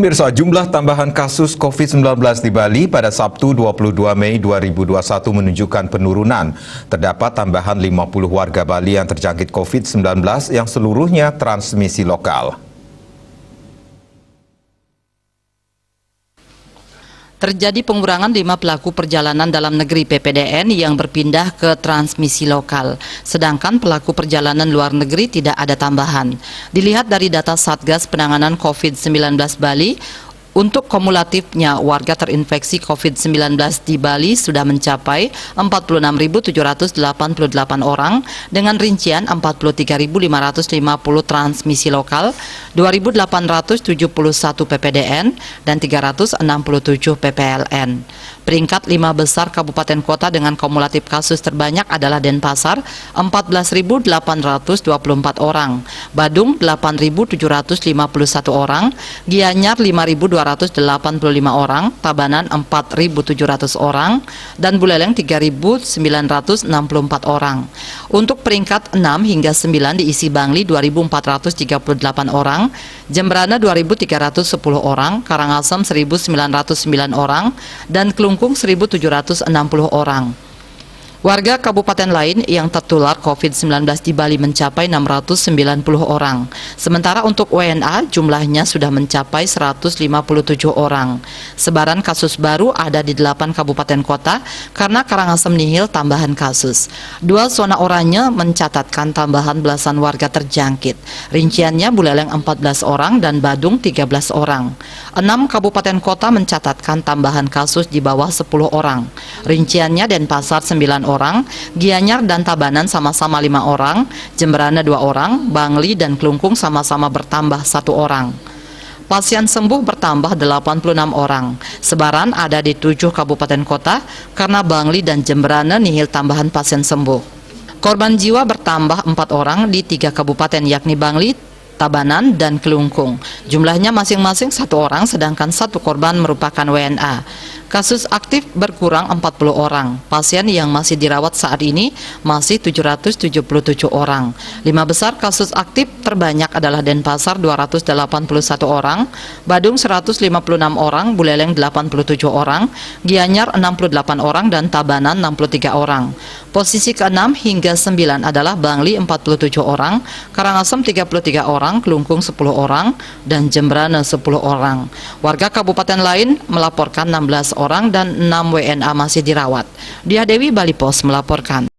Pemirsa, jumlah tambahan kasus COVID-19 di Bali pada Sabtu 22 Mei 2021 menunjukkan penurunan. Terdapat tambahan 50 warga Bali yang terjangkit COVID-19 yang seluruhnya transmisi lokal. Terjadi pengurangan 5 pelaku perjalanan dalam negeri PPDN yang berpindah ke transmisi lokal. Sedangkan pelaku perjalanan luar negeri tidak ada tambahan. Dilihat dari data Satgas Penanganan COVID-19 Bali, untuk kumulatifnya warga terinfeksi COVID-19 di Bali sudah mencapai 46.788 orang dengan rincian 43.550 transmisi lokal, 2.871 PPDN, dan 367 PPLN. Peringkat 5 besar kabupaten kota dengan kumulatif kasus terbanyak adalah Denpasar 14.824 orang, Badung 8.751 orang, Gianyar 5.285 orang, Tabanan 4.700 orang, dan Buleleng 3.964 orang. Untuk peringkat 6 hingga 9 diisi Bangli 2.438 orang, Jembrana 2.310 orang, Karangasem 1.909 orang, dan Kelungkung 1.760 orang. Warga kabupaten lain yang tertular COVID-19 di Bali mencapai 690 orang. Sementara untuk WNA jumlahnya sudah mencapai 157 orang. Sebaran kasus baru ada di 8 kabupaten kota karena Karangasem nihil tambahan kasus. 2 zona oranye mencatatkan tambahan belasan warga terjangkit. Rinciannya Buleleng 14 orang dan Badung 13 orang. 6 kabupaten kota mencatatkan tambahan kasus di bawah 10 orang. Rinciannya Denpasar 9 orang, Gianyar dan Tabanan sama-sama 5 orang, Jembrana 2 orang, Bangli dan Kelungkung sama-sama bertambah 1 orang. Pasien sembuh bertambah 86 orang. Sebaran ada di 7 kabupaten kota karena Bangli dan Jembrana nihil tambahan pasien sembuh. Korban jiwa bertambah 4 orang di 3 kabupaten yakni Bangli, Tabanan, dan Kelungkung. Jumlahnya masing-masing 1 orang sedangkan 1 korban merupakan WNA. Kasus aktif berkurang 40 orang. Pasien yang masih dirawat saat ini masih 777 orang. 5 besar kasus aktif terbanyak adalah Denpasar 281 orang, Badung 156 orang, Buleleng 87 orang, Gianyar 68 orang, dan Tabanan 63 orang. Posisi ke-6 hingga 9 adalah Bangli 47 orang, Karangasem 33 orang, Kelungkung 10 orang, dan Jembrana 10 orang. Warga kabupaten lain melaporkan 16 orang dan 6 WNA masih dirawat. Dia Dewi Bali Pos melaporkan.